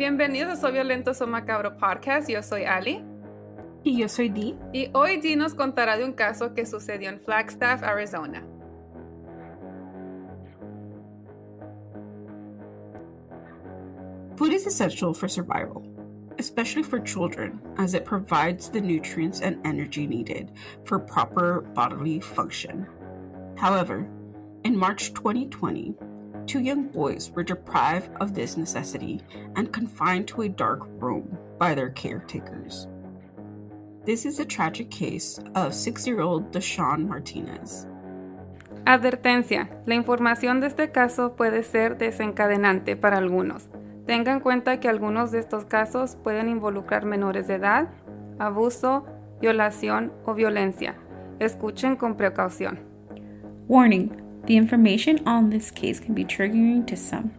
Bienvenidos a Soy Violento, Soy Macabro Podcast. Yo soy Ali. Y yo soy Dee. Y hoy Dee nos contará de un caso que sucedió en Flagstaff, Arizona. Food is essential for survival, especially for children, as it provides the nutrients and energy needed for proper bodily function. However, in March 2020, 2 young boys were deprived of this necessity and confined to a dark room by their caretakers. This is a tragic case of 6-year-old Deshaun Martinez. Advertencia: la información de este caso puede ser desencadenante para algunos. Tenga en cuenta que algunos de estos casos pueden involucrar menores de edad, abuso, violación o violencia. Escuchen con precaución. Warning: the information on this case can be triggering to some.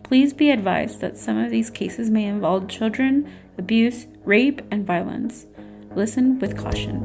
Please be advised that some of these cases may involve children, abuse, rape, and violence. Listen with caution.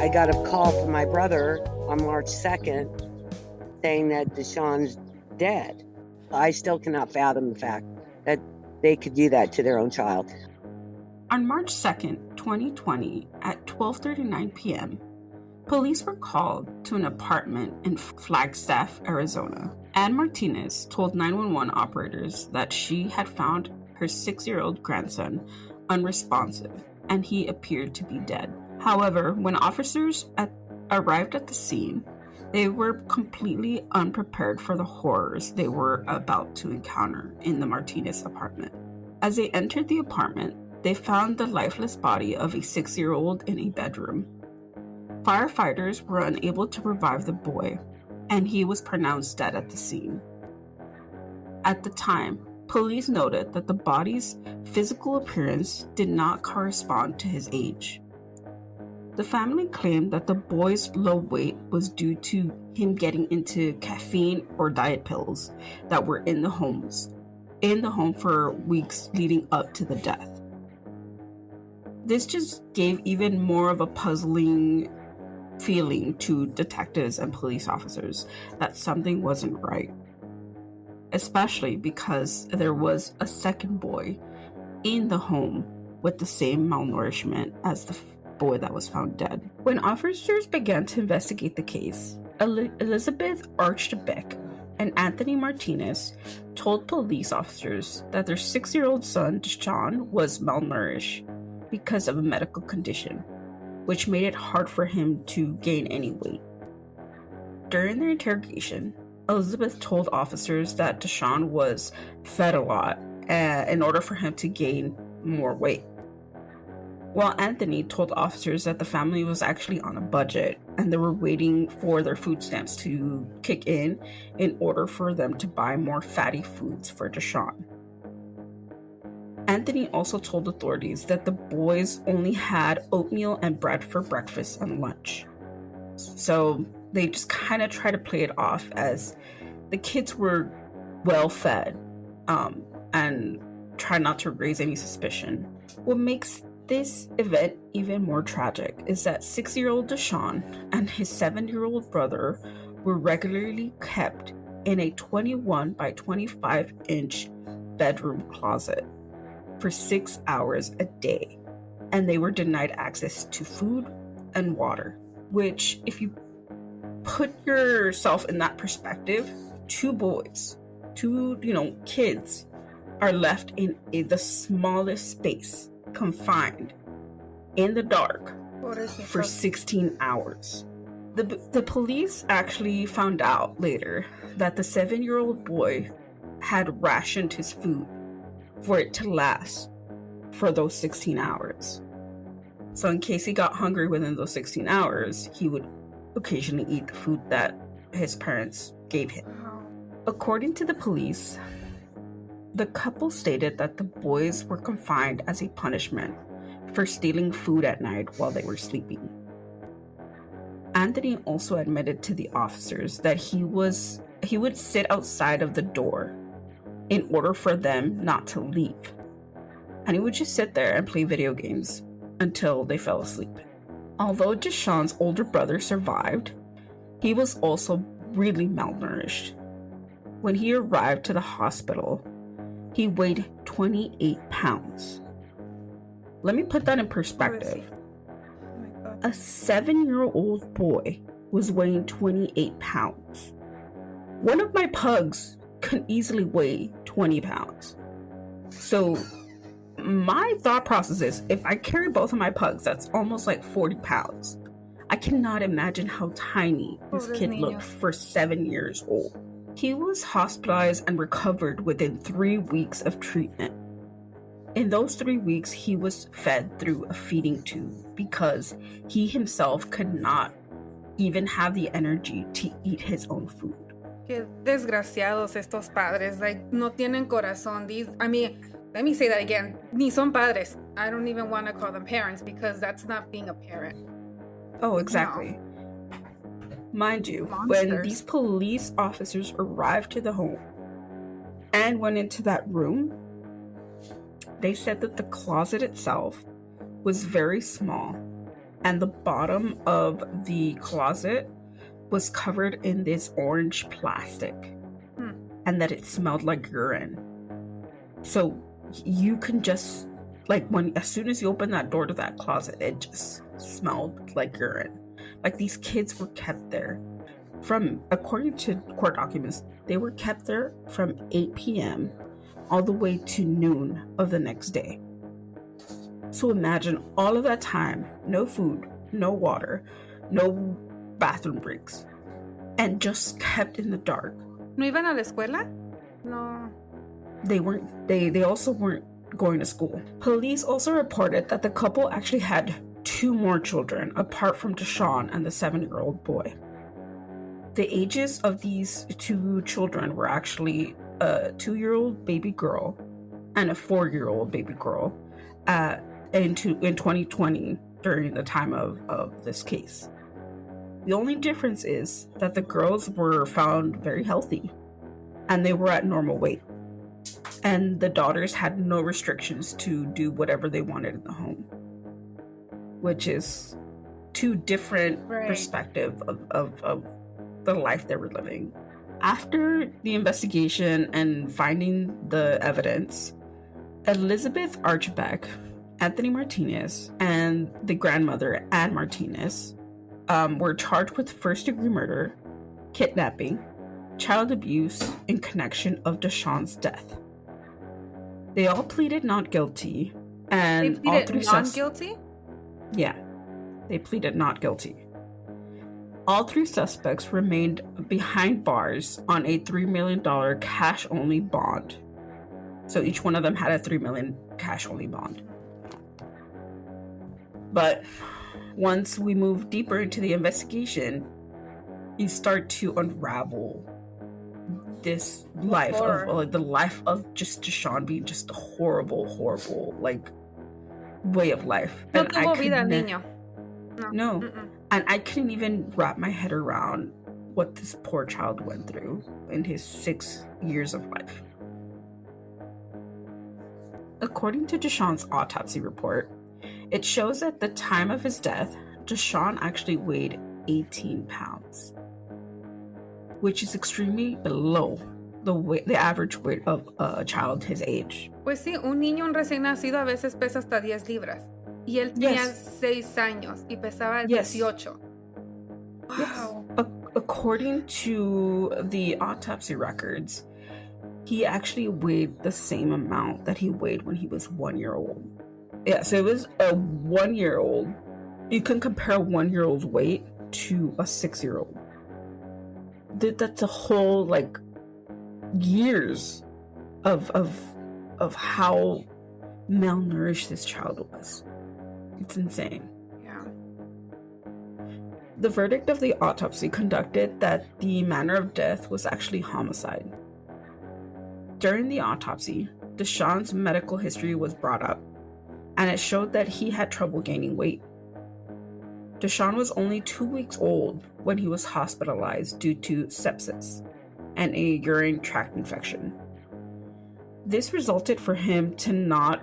I got a call from my brother on March 2nd saying that Deshaun's dead. I still cannot fathom the fact that they could do that to their own child. On March 2nd, 2020, at 12:39 p.m., police were called to an apartment in Flagstaff, Arizona. Ann Martinez told 911 operators that she had found her 6-year-old grandson unresponsive and he appeared to be dead. However, when officers arrived at the scene, they were completely unprepared for the horrors they were about to encounter in the Martinez apartment. As they entered the apartment, they found the lifeless body of a 6-year-old in a bedroom. Firefighters were unable to revive the boy, and he was pronounced dead at the scene. At the time, police noted that the body's physical appearance did not correspond to his age. The family claimed that the boy's low weight was due to him getting into caffeine or diet pills that were in the home for weeks leading up to the death. This just gave even more of a puzzling feeling to detectives and police officers that something wasn't right, especially because there was a second boy in the home with the same malnourishment as the boy that was found dead. When officers began to investigate the case, Elizabeth Archbeck and Anthony Martinez told police officers that their 6-year-old son, Deshaun, was malnourished because of a medical condition, which made it hard for him to gain any weight. During their interrogation, Elizabeth told officers that Deshaun was fed a lot in order for him to gain more weight, while Anthony told officers that the family was actually on a budget and they were waiting for their food stamps to kick in order for them to buy more fatty foods for Deshaun. Anthony also told authorities that the boys only had oatmeal and bread for breakfast and lunch. So they just kind of try to play it off as the kids were well fed and try not to raise any suspicion. What makes this event even more tragic is that 6-year-old Deshaun and his 7-year-old brother were regularly kept in a 21 by 25 inch bedroom closet for 6 hours a day, and they were denied access to food and water, which, if you put yourself in that perspective, 2 boys, 2 kids are left in the smallest space, confined in the dark for 16 hours. The police actually found out later that the 7-year-old boy had rationed his food for it to last for those 16 hours. So in case he got hungry within those 16 hours, he would occasionally eat the food that his parents gave him. According to the police, the couple stated that the boys were confined as a punishment for stealing food at night while they were sleeping. Anthony also admitted to the officers that he would sit outside of the door in order for them not to leave. And he would just sit there and play video games until they fell asleep. Although Deshaun's older brother survived, he was also really malnourished. When he arrived to the hospital, he weighed 28 pounds. Let me put that in perspective. A 7-year-old boy was weighing 28 pounds. One of my pugs can easily weigh 20 pounds. So my thought process is, if I carry both of my pugs, that's almost like 40 pounds. I cannot imagine how tiny this kid looked for 7 years old. He was hospitalized and recovered within 3 weeks of treatment. In those 3 weeks, he was fed through a feeding tube because he himself could not even have the energy to eat his own food. Qué desgraciados estos padres. Like, no tienen corazón. Let me say that again. Ni son padres. I don't even want to call them parents because that's not being a parent. Oh, exactly. No. Mind you, when these police officers arrived to the home and went into that room, they said that the closet itself was very small and the bottom of the closet was covered in this orange plastic and that it smelled like urine. So you can just, as soon as you open that door to that closet, it just smelled like urine. Like, these kids were kept there according to court documents, they were kept there from 8 p.m. all the way to noon of the next day. So imagine all of that time, no food, no water, no bathroom breaks, and just kept in the dark. ¿No iban a la escuela? No. They also weren't going to school. Police also reported that the couple actually had 2 more children apart from Deshaun and the 7-year-old boy. The ages of these 2 children were actually a 2-year-old baby girl and a 4-year-old baby girl in 2020 during the time of this case. The only difference is that the girls were found very healthy and they were at normal weight. And the daughters had no restrictions to do whatever they wanted in the home, which is 2 different perspectives of the life they were living. After the investigation and finding the evidence, Elizabeth Archbeck, Anthony Martinez, and the grandmother, Ann Martinez, were charged with first-degree murder, kidnapping, child abuse in connection of Deshaun's death. They all pleaded not guilty, and they pleaded not guilty? Yeah, they pleaded not guilty. All 3 suspects remained behind bars on a $3 million cash-only bond. So each one of them had a $3 million cash-only bond. But once we move deeper into the investigation, you start to unravel this life of the life of just Deshaun being just a horrible way of life. No tuvo vida, niño. No. And I couldn't even wrap my head around what this poor child went through in his 6 years of life. According to Deshaun's autopsy report, it shows at the time of his death, Deshaun actually weighed 18 pounds, which is extremely below the average weight of a child his age. Pues sí, un niño recién nacido a veces pesa hasta 10 libras. Y él tenía 6 años y pesaba 18. Wow. Yes. According to the autopsy records, he actually weighed the same amount that he weighed when he was 1 year old. Yeah, so it was a 1 year old. You can compare a 1 year old's weight to a 6 year old. That's a whole years of how malnourished this child was. It's insane. Yeah. The verdict of the autopsy conducted that the manner of death was actually homicide. During the autopsy, Deshaun's medical history was brought up, and it showed that he had trouble gaining weight. Deshaun was only 2 weeks old when he was hospitalized due to sepsis and a urinary tract infection. This resulted for him to not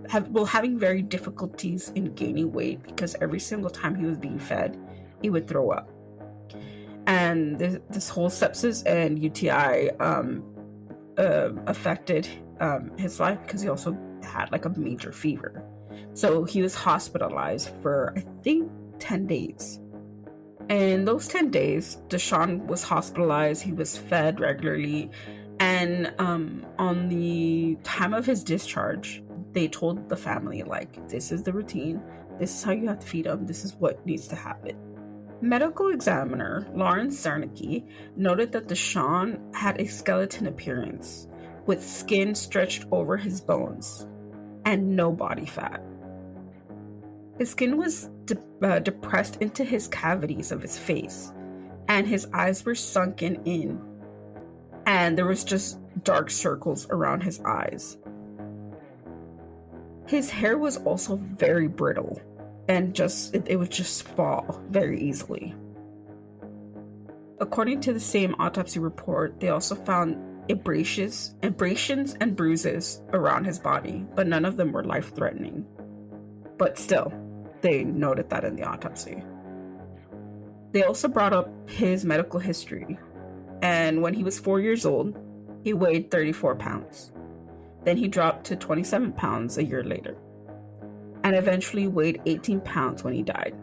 having very difficulties in gaining weight, because every single time he was being fed, he would throw up. And this whole sepsis and UTI affected his life, because he also had like a major fever. So he was hospitalized for, I think, 10 days. And those 10 days, Deshaun was hospitalized, he was fed regularly, and on the time of his discharge, they told the family, like, this is the routine, this is how you have to feed him, this is what needs to happen. Medical examiner Lawrence Zernicke noted that Deshaun had a skeleton appearance, with skin stretched over his bones, and no body fat. His skin was depressed into his cavities of his face, and his eyes were sunken in, and there was just dark circles around his eyes. His hair was also very brittle, and it would just fall very easily. According to the same autopsy report, they also found abrasions and bruises around his body, but none of them were life-threatening. But still, they noted that in the autopsy. They also brought up his medical history, and when he was 4 years old, he weighed 34 pounds. Then he dropped to 27 pounds a year later, and eventually weighed 18 pounds when he died.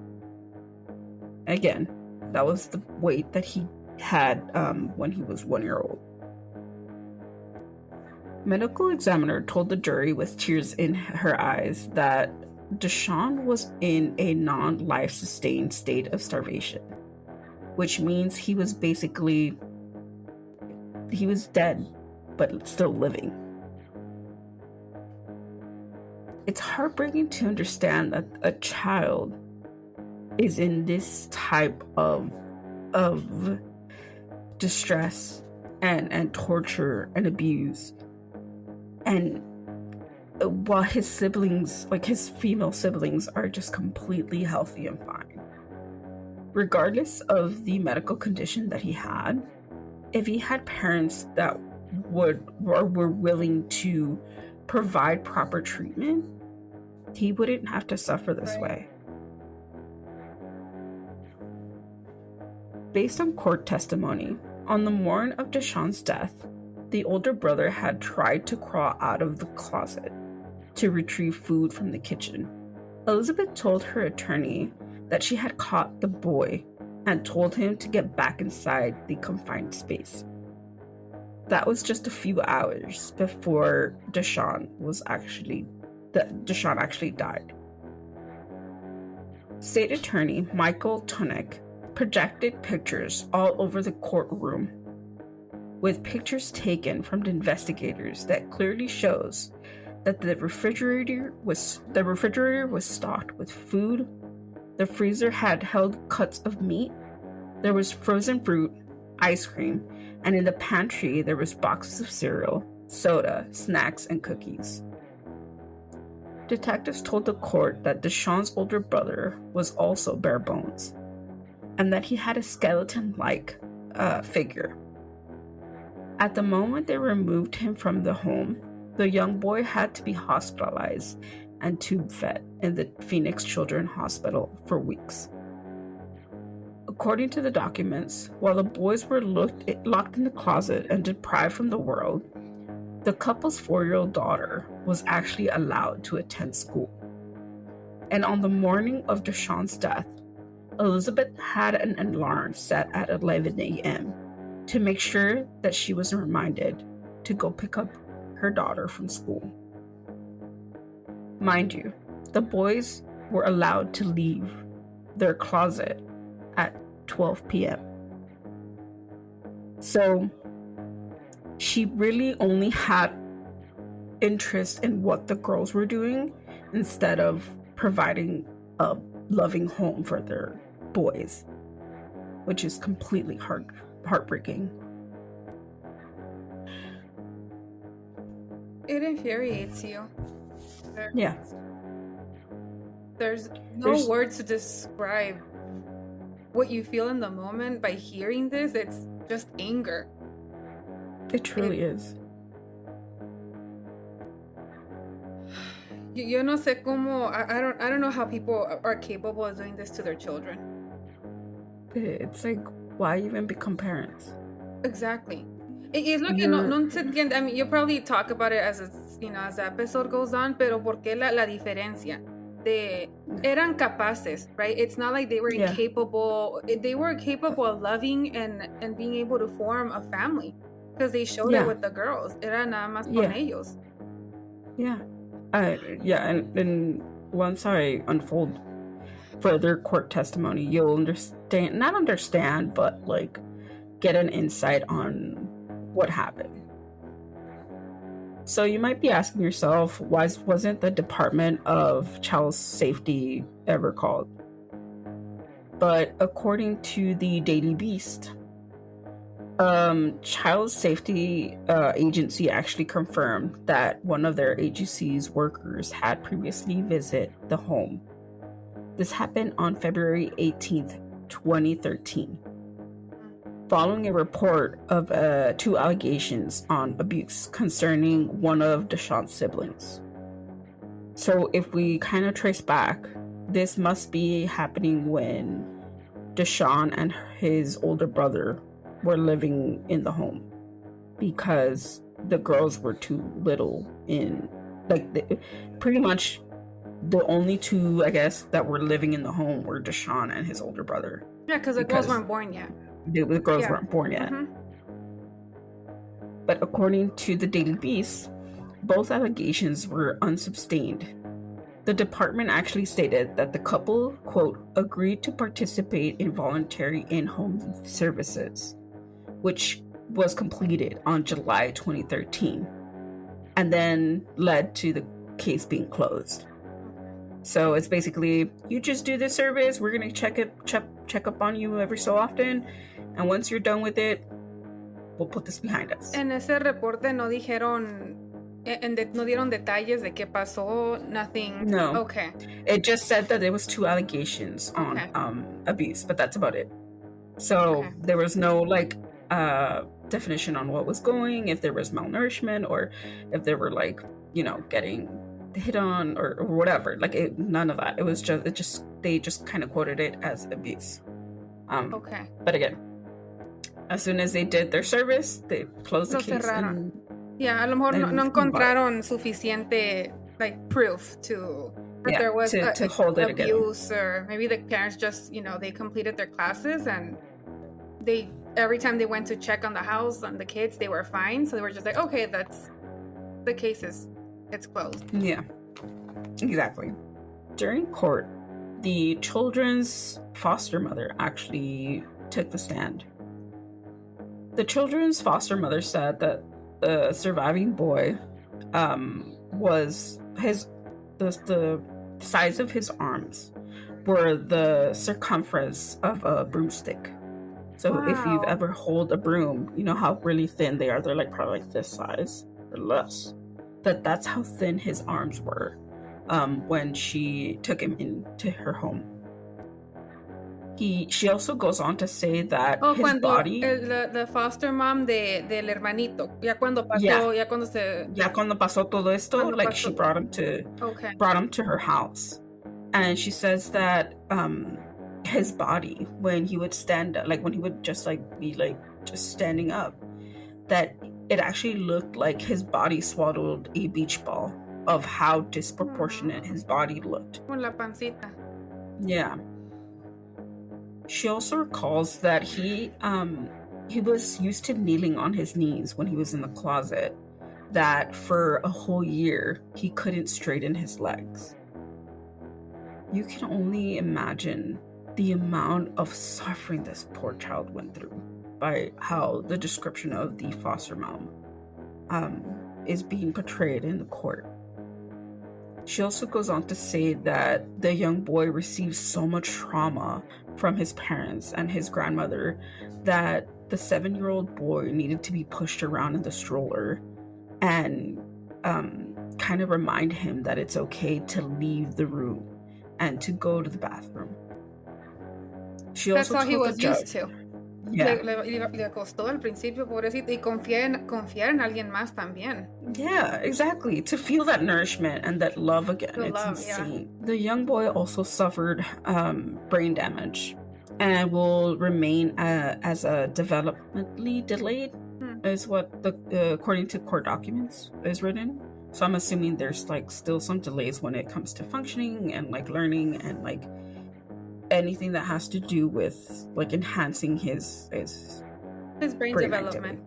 Again, that was the weight that he had when he was 1 year old. Medical examiner told the jury with tears in her eyes that Deshaun was in a non-life sustained state of starvation, which means he was dead, but still living. It's heartbreaking to understand that a child is in this type of distress and torture and abuse, and while his siblings, like his female siblings, are just completely healthy and fine. Regardless of the medical condition that he had, if he had parents that were willing to provide proper treatment, he wouldn't have to suffer this way. Based on court testimony, on the morning of Deshaun's death, the older brother had tried to crawl out of the closet to retrieve food from the kitchen. Elizabeth told her attorney that she had caught the boy and told him to get back inside the confined space. That was just a few hours before Deshaun actually died. State Attorney Michael Tunick projected pictures all over the courtroom, with pictures taken from the investigators that clearly shows that the refrigerator was stocked with food. The freezer had held cuts of meat. There was frozen fruit, ice cream, and in the pantry there was boxes of cereal, soda, snacks, and cookies. Detectives told the court that Deshaun's older brother was also bare bones, and that he had a skeleton-like figure. At the moment they removed him from the home, the young boy had to be hospitalized and tube-fed in the Phoenix Children's Hospital for weeks. According to the documents, while the boys were locked in the closet and deprived from the world, the couple's 4-year-old daughter was actually allowed to attend school. And on the morning of Deshaun's death, Elizabeth had an alarm set at 11 a.m. to make sure that she was reminded to go pick up her daughter from school. Mind you, the boys were allowed to leave their closet at 12 p.m. So she really only had interest in what the girls were doing instead of providing a loving home for their boys, which is completely heartbreaking. It infuriates you Yeah. There's no words to describe what you feel in the moment by hearing this. It's just anger. It truly is. Yo no sé cómo. I don't know how people are capable of doing this to their children. It's like, why even become parents? Exactly. Es lo que no se entiende. I mean, you'll probably talk about it as as the episode goes on, pero ¿por qué la diferencia? Eran capaces, right? It's not like they were incapable. They were capable of loving and being able to form a family because they showed it with the girls. Era nada más con ellos. Yeah. And once I unfold further court testimony, you'll not understand, but like get an insight on what happened. So you might be asking yourself, why wasn't the Department of Child Safety ever called? But according to the Daily Beast, Child Safety Agency actually confirmed that one of their agency's workers had previously visited the home. This happened on February 18th, 2013. Following a report of 2 allegations on abuse concerning one of Deshaun's siblings. So if we kind of trace back, this must be happening when Deshaun and his older brother were living in the home because the girls were too little pretty much the only 2, I guess, that were living in the home were Deshaun and his older brother. Yeah, because the girls weren't born yet. The girls weren't born yet. Mm-hmm. But according to the Daily Beast, both allegations were unsustained. The department actually stated that the couple, quote, agreed to participate in voluntary in-home services, which was completed on July 2013, and then led to the case being closed. So it's basically, you just do this service, we're going to check up on you every so often, and once you're done with it, we'll put this behind us. En ese reporte no dijeron, no dieron detalles de qué pasó, nothing. No. Okay. It just said that there was 2 allegations on abuse, but that's about it. So there was no definition on what was going, if there was malnourishment, or if they were getting hit on or whatever. None of that. It was just they just kind of quoted it as abuse. But again, as soon as they did their service, they closed the case. A lo mejor no encontraron suficiente proof that there was to hold it abuse together. Or maybe the parents just they completed their classes and they every time they went to check on the house on the kids they were fine, so they were just like, okay, that's the case it's closed. Yeah, exactly. During court, the children's foster mother actually took the stand. The children's foster mother said that the surviving boy was the size of his arms were the circumference of a broomstick. So if you've ever held a broom, you know how really thin they are. They're probably this size or less. That's how thin his arms were when she took him into her home. She also goes on to say that his body... the foster mom del hermanito, ya cuando pasó todo esto, she brought him to her house. And she says that his body, when he would stand up, when he would just be just standing up, that it actually looked like his body swallowed a beach ball of how disproportionate his body looked. Con la pancita. Yeah. She also recalls that he was used to kneeling on his knees when he was in the closet, that for a whole year he couldn't straighten his legs. You can only imagine the amount of suffering this poor child went through by how the description of the foster mom is being portrayed in the court. She also goes on to say that the young boy received so much trauma from his parents and his grandmother that the 7-year-old boy needed to be pushed around in the stroller, and kind of remind him that it's okay to leave the room and to go to the bathroom. She That's also how he told the was judge, used to. yeah, Le costó al principio, pobrecito, y confiar en alguien más también. yeah, exactly, to feel that nourishment and that love again. The It's love, insane. The young boy also suffered brain damage and will remain as a developmentally delayed, is what according to court documents is written. So I'm assuming there's like still some delays when it comes to functioning and like learning and like anything that has to do with like enhancing his brain development. activity.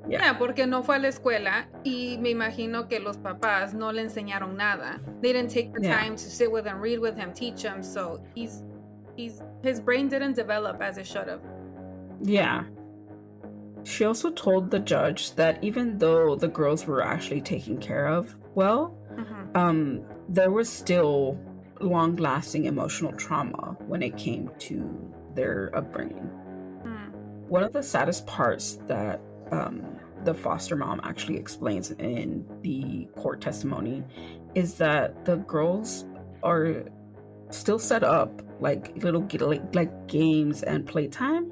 Yeah. Porque no fue a la escuela y me imagino que los papás no le enseñaron nada. They didn't take the time to sit with him, read with him, teach him. So his brain didn't develop as it should have. Yeah. She also told the judge that even though the girls were actually taken care of well, there was still long-lasting emotional trauma when it came to their upbringing. One of the saddest parts that the foster mom actually explains in the court testimony is that the girls are still set up like little like games and playtime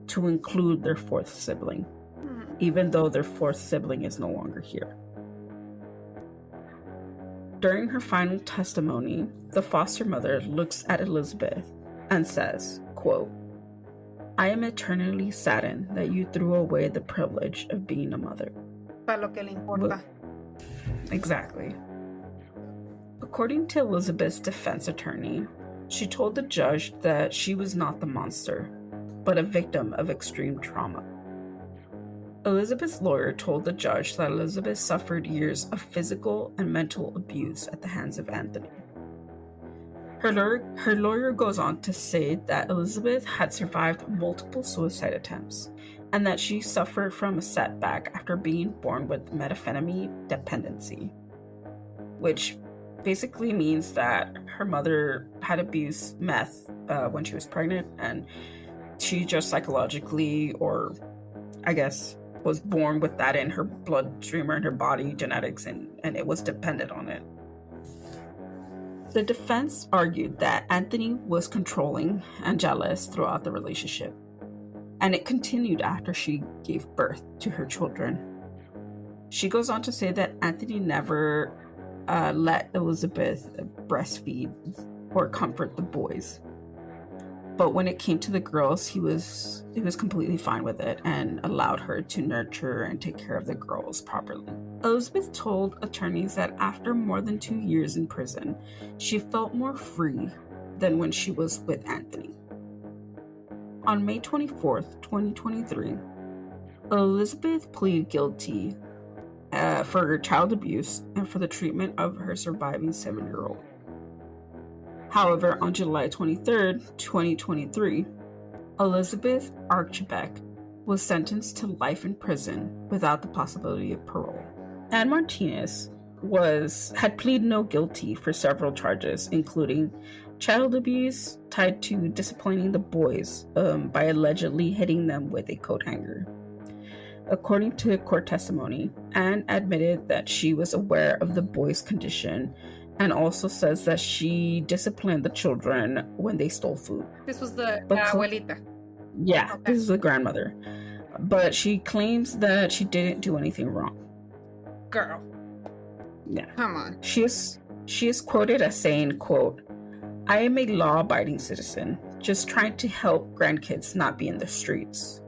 to include their fourth sibling, even though their fourth sibling is no longer here. During her final testimony, the foster mother looks at Elizabeth and says, quote, "I am eternally saddened that you threw away the privilege of being a mother." Para lo que le importa. Exactly. According to Elizabeth's defense attorney, she told the judge that she was not the monster, but a victim of extreme trauma. Elizabeth's lawyer told the judge that Elizabeth suffered years of physical and mental abuse at the hands of Anthony. Her lawyer goes on to say that Elizabeth had survived multiple suicide attempts and that she suffered from a setback after being born with methamphetamine dependency, which basically means that her mother had abused meth when she was pregnant, and she just psychologically, or I guess, was born with that in her bloodstream or in her body genetics, and it was dependent on it. The defense argued that Anthony was controlling and jealous throughout the relationship, and it continued after she gave birth to her children. She goes on to say that Anthony never let Elizabeth breastfeed or comfort the boys. But when it came to the girls, he was completely fine with it and allowed her to nurture and take care of the girls properly. Elizabeth told attorneys that after more than 2 years in prison, she felt more free than when she was with Anthony. On May 24th, 2023, Elizabeth pleaded guilty for child abuse and for the treatment of her surviving 7-year-old. However, on July 23rd, 2023, Elizabeth Archbeck was sentenced to life in prison without the possibility of parole. Ann Martinez had pleaded no guilty for several charges, including child abuse tied to disciplining the boys by allegedly hitting them with a coat hanger. According to court testimony, Ann admitted that she was aware of the boys' condition and also says that she disciplined the children when they stole food. This was the abuelita. Yeah, okay. This is the grandmother. But she claims that she didn't do anything wrong. Girl. Yeah. Come on. She is quoted as saying, quote, "I am a law-abiding citizen, just trying to help grandkids not be in the streets."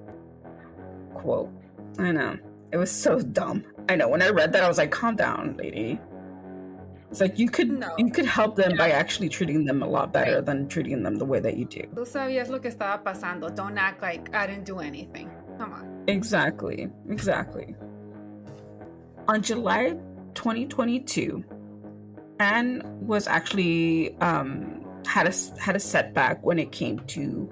Quote. I know. It was so dumb. I know. When I read that, I was like, calm down, lady. It's like you could help them by actually treating them a lot better than treating them the way that you do. Tú sabías lo que estaba pasando. Don't act like I didn't do anything. Come on. Exactly. On July 2022, Anne was actually had a setback when it came to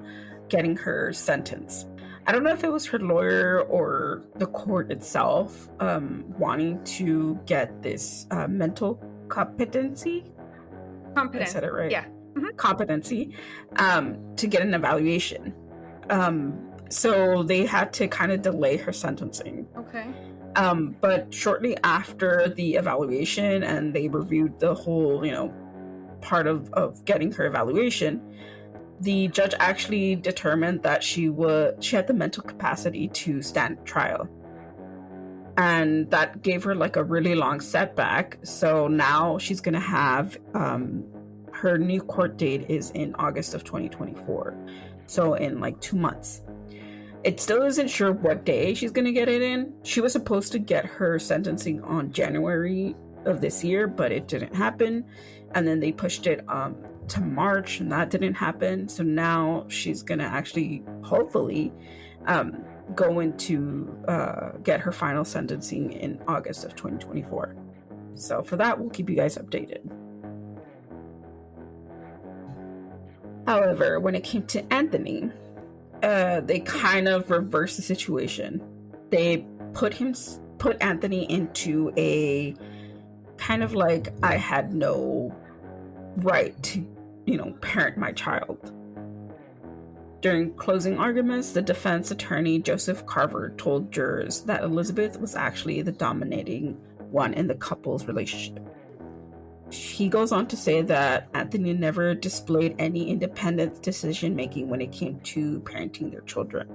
getting her sentence. I don't know if it was her lawyer or the court itself wanting to get this mental competency. I said it right. Yeah. Mm-hmm. Competency to get an evaluation. So they had to kind of delay her sentencing. Okay. But shortly after the evaluation, and they reviewed the whole, part of getting her evaluation, the judge actually determined that she had the mental capacity to stand trial. And that gave her like a really long setback. So now she's going to have her new court date is in August of 2024. So in like 2 months. It still isn't sure what day she's going to get it in. She was supposed to get her sentencing on January of this year, but it didn't happen. And then they pushed it to March, and that didn't happen. So now she's going to actually, hopefully, go into get her final sentencing in August of 2024. So for that, we'll keep you guys updated. However, when it came to Anthony, they kind of reversed the situation. They put Anthony into a kind of like, I had no right to, parent my child. During closing arguments, the defense attorney, Joseph Carver, told jurors that Elizabeth was actually the dominating one in the couple's relationship. He goes on to say that Anthony never displayed any independent decision-making when it came to parenting their children.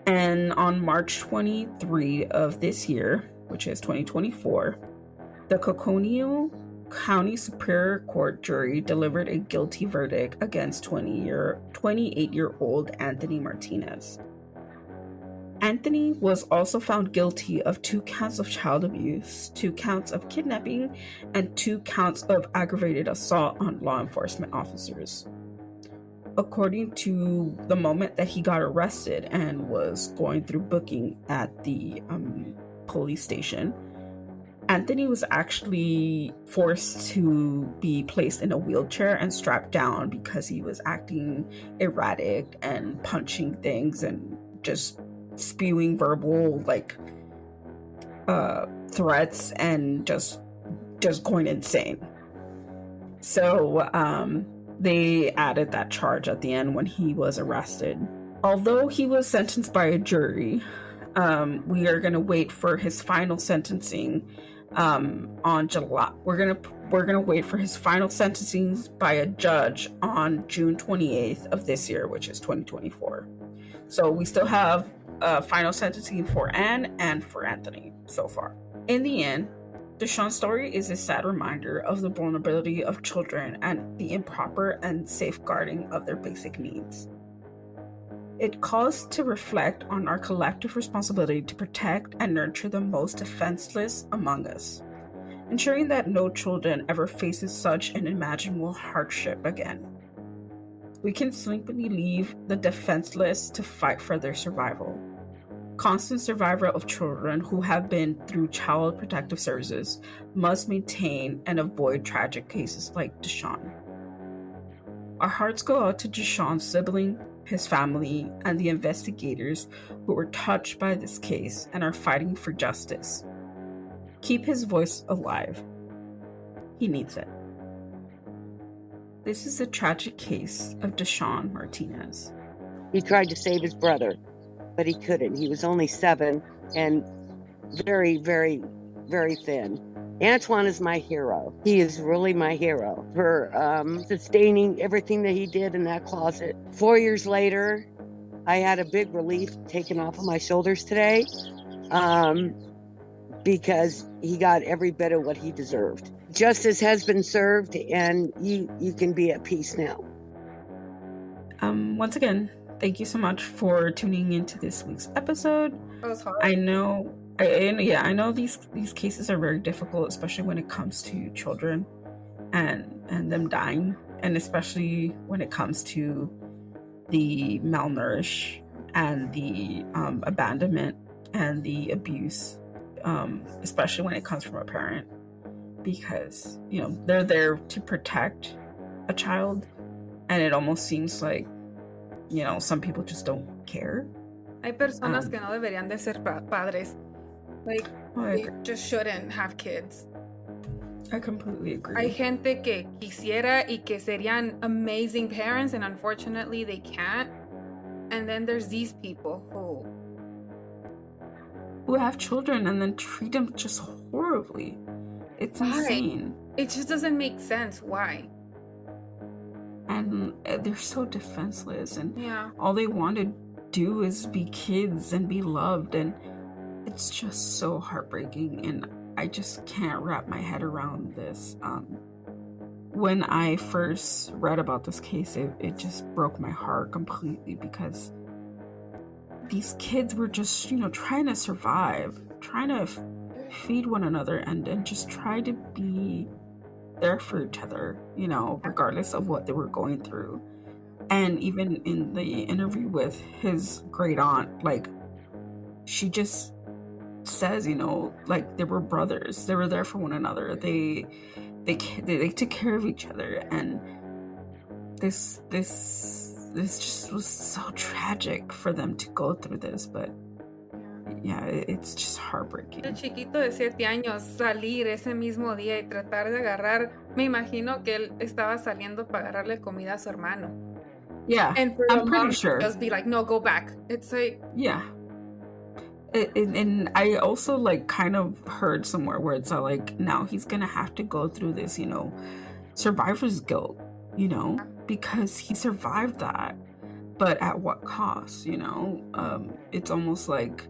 And on March 23 of this year, which is 2024, the Coconino County Superior Court jury delivered a guilty verdict against 28-year-old Anthony Martinez. Anthony was also found guilty of 2 counts of child abuse, 2 counts of kidnapping, and 2 counts of aggravated assault on law enforcement officers. According to the moment that he got arrested and was going through booking at the police station, Anthony was actually forced to be placed in a wheelchair and strapped down because he was acting erratic and punching things and just spewing verbal threats and just going insane. So they added that charge at the end when he was arrested. Although he was sentenced by a jury, we are going to wait for his final sentencing on July. We're gonna wait for his final sentencing by a judge on June 28th of this year, which is 2024. So we still have final sentencing for Anne and for Anthony so far. In the end, Deshaun's story is a sad reminder of the vulnerability of children and the improper and safeguarding of their basic needs. It calls to reflect on our collective responsibility to protect and nurture the most defenseless among us, ensuring that no children ever faces such an unimaginable hardship again. We can simply leave the defenseless to fight for their survival. Constant survival of children who have been through child protective services must maintain and avoid tragic cases like Deshaun. Our hearts go out to Deshaun's sibling, his family, and the investigators who were touched by this case and are fighting for justice. Keep his voice alive. He needs it. This is a tragic case of Deshaun Martinez. He tried to save his brother, but he couldn't. He was only 7 and very, very, very thin. Antoine is my hero. He is really my hero for sustaining everything that he did in that closet. 4 years later, I had a big relief taken off of my shoulders today because he got every bit of what he deserved. Justice has been served, and you can be at peace now. Once again, thank you so much for tuning into this week's episode. That was hard. I know these cases are very difficult, especially when it comes to children and them dying, and especially when it comes to the malnourished and the abandonment and the abuse, especially when it comes from a parent, because they're there to protect a child, and it almost seems like some people just don't care. Hay personas que no deberían de ser padres. They just shouldn't have kids. I completely agree. Hay gente que quisiera y que serían amazing parents, and unfortunately they can't. And then there's these people who who have children and then treat them just horribly. It's insane. It just doesn't make sense. Why? And they're so defenseless, and Yeah. all they want to do is be kids and be loved, and it's just so heartbreaking, and I just can't wrap my head around this. When I first read about this case, it just broke my heart completely, because these kids were just, trying to survive, trying to feed one another, and just try to be there for each other, regardless of what they were going through. And even in the interview with his great aunt, like, she just says, like, they were brothers. They were there for one another. They took care of each other, and this just was so tragic for them to go through this. But yeah, it's just heartbreaking. El chiquito de 7 años salir ese mismo día y tratar de agarrar, me imagino que él estaba saliendo para agarrarle comida a su hermano. Yeah, and for I'm pretty sure. Just be like, no, go back. It's like, yeah. And I also like kind of heard somewhere where it's like, now he's gonna have to go through this, survivor's guilt, because he survived that, but at what cost? It's almost like,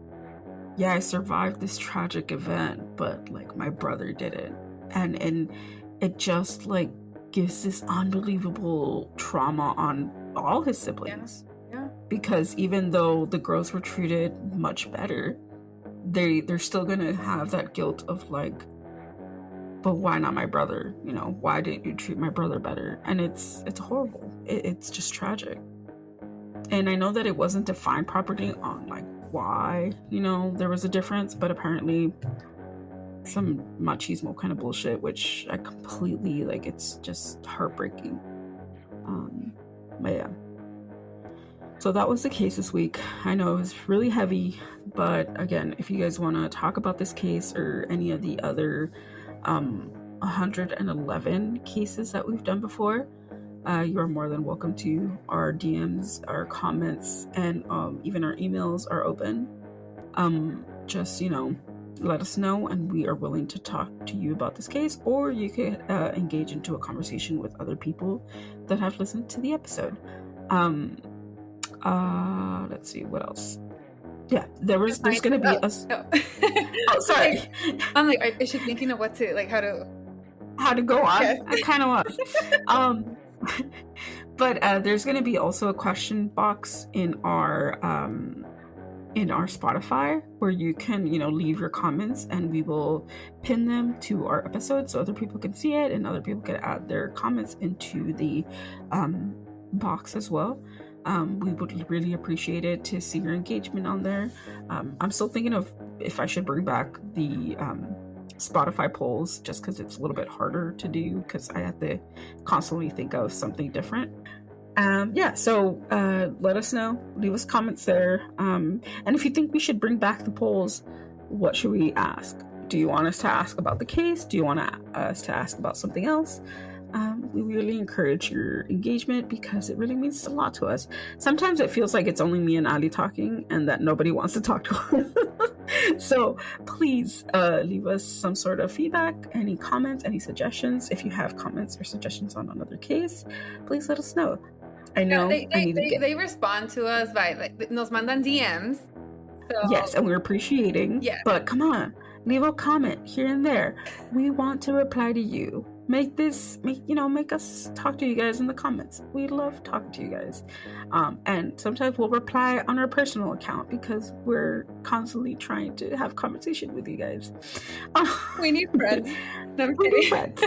yeah, I survived this tragic event, but like my brother didn't, and it just like gives this unbelievable trauma on all his siblings. Yeah. Because even though the girls were treated much better, they're still gonna have that guilt of like, but why not my brother? Why didn't you treat my brother better? And it's horrible. It's just tragic. And I know that it wasn't defined properly on like why there was a difference, but apparently some machismo kind of bullshit, which I completely like. It's just heartbreaking. But yeah. So that was the case this week. I know it was really heavy, but again, if you guys want to talk about this case or any of the other 111 cases that we've done before, you are more than welcome to. Our DMs, our comments, and even our emails are open. Just, let us know, and we are willing to talk to you about this case, or you could engage into a conversation with other people that have listened to the episode. Let's see what else. Yeah, there's gonna be a oh, sorry. I'm like, is she thinking of what to like, how to go on? Yes. I kind of was. But there's gonna be also a question box in our Spotify where you can leave your comments, and we will pin them to our episode so other people can see it, and other people can add their comments into the box as well. We would really appreciate it to see your engagement on there. I'm still thinking of if I should bring back the Spotify polls, just because it's a little bit harder to do because I have to constantly think of something different. So let us know. Leave us comments there. And if you think we should bring back the polls, what should we ask? Do you want us to ask about the case? Do you want us to ask about something else? We really encourage your engagement because it really means a lot to us. Sometimes it feels like it's only me and Ali talking and that nobody wants to talk to us. So please leave us some sort of feedback, any comments, any suggestions. If you have comments or suggestions on another case, please let us know. I know they respond to us by like nos mandan DMs. So yes, and we're appreciating. Yeah. But come on, leave a comment here and there. We want to reply to you. Make us talk to you guys in the comments. We love talking to you guys. And sometimes we'll reply on our personal account because we're constantly trying to have conversation with you guys. We need friends. We need friends.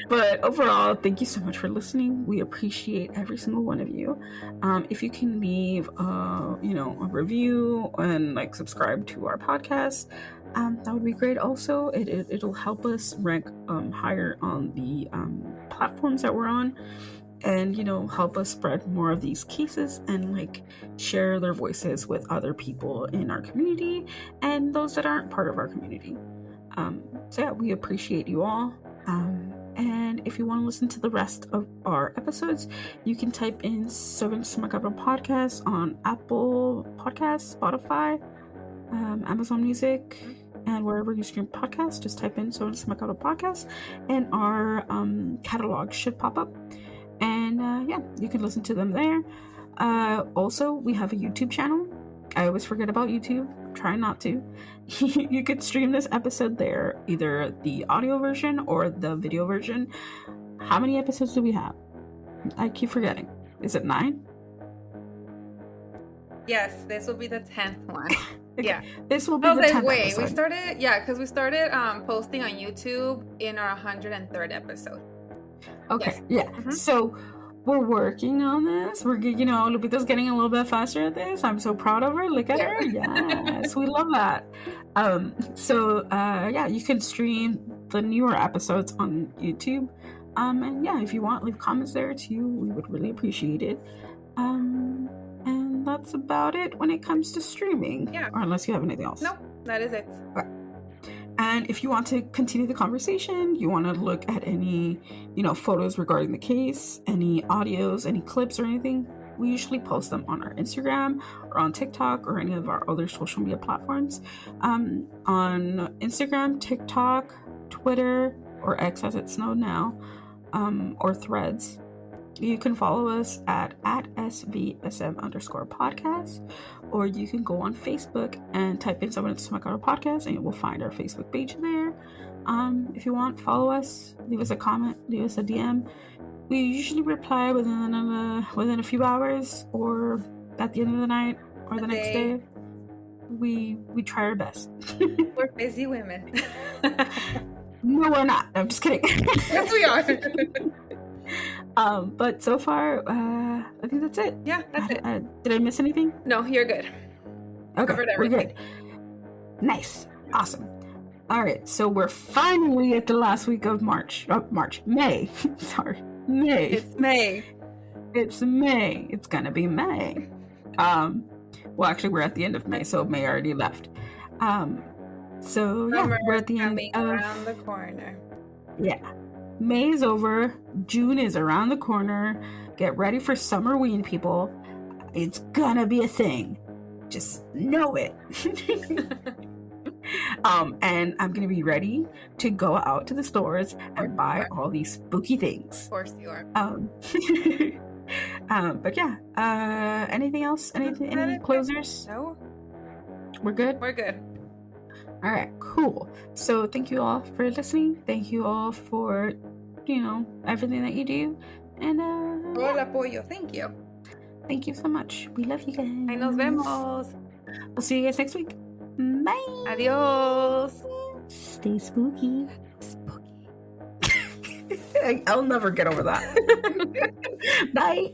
But overall, thank you so much for listening. We appreciate every single one of you. If you can leave a review and like subscribe to our podcast, that would be great. Also, it'll help us rank higher on the platforms that we're on, and help us spread more of these cases and like share their voices with other people in our community and those that aren't part of our community. So yeah, we appreciate you all. And if you want to listen to the rest of our episodes, you can type in Servants to My Government Podcast on Apple Podcasts, Spotify, Amazon Music, and wherever you stream podcasts, just type in So Does Macabro Podcast, and our catalog should pop up. And yeah, you can listen to them there. Also, we have a YouTube channel. I always forget about YouTube. Try not to. You could stream this episode there, either the audio version or the video version. How many episodes do we have? I keep forgetting. Is it 9? Yes, this will be the 10th one. Okay. Yeah. This will be the 10th wait, episode. we started posting on YouTube in our 103rd episode. Okay, Yes. yeah. Mm-hmm. So we're working on this. Lupita's getting a little bit faster at this. I'm so proud of her. Look at her. Yes, we love that. Yeah, you can stream the newer episodes on YouTube. And yeah, if you want, leave comments there too. We would really appreciate it. And that's about it when it comes to streaming. Yeah. Or unless you have anything else. No, that is it. Okay. And if you want to continue the conversation, you want to look at any, photos regarding the case, any audios, any clips or anything, we usually post them on our Instagram or on TikTok or any of our other social media platforms. On Instagram, TikTok, Twitter, or X as it's known now, or Threads. You can follow us at SVSM_podcast, or you can go on Facebook and type in Someone to Macabro Podcast, and you will find our Facebook page there. If you want, follow us, leave us a comment, leave us a DM. We usually reply within a few hours, or at the end of the night, or the next day. We try our best. We're busy women. No, we're not. I'm just kidding. Yes, we are. But so far, I think that's it. Yeah, that's it. Did I miss anything? No, you're good. Okay, Covered we're everything. good. Nice. Awesome. All right, so we're finally at the last week of May. Sorry, May. It's May. It's May. It's gonna be May. Well, actually, we're at the end of May, so May already left. So yeah, we're at the end of around the corner. Yeah. May is over. June is around the corner. Get ready for Summerween, people. It's gonna be a thing. Just know it. And I'm gonna be ready to go out to the stores and buy all these spooky things. Of course you are. But yeah. Anything else? Any closers? No, We're good? we're good. All right, cool. So thank you all for listening. Thank you all for, everything that you do. And Todo el apoyo. Thank you. thank you so much. We love you guys. Ahí nos vemos. We'll see you guys next week. Bye. Adios. Stay spooky. Spooky. I'll never get over that. Bye.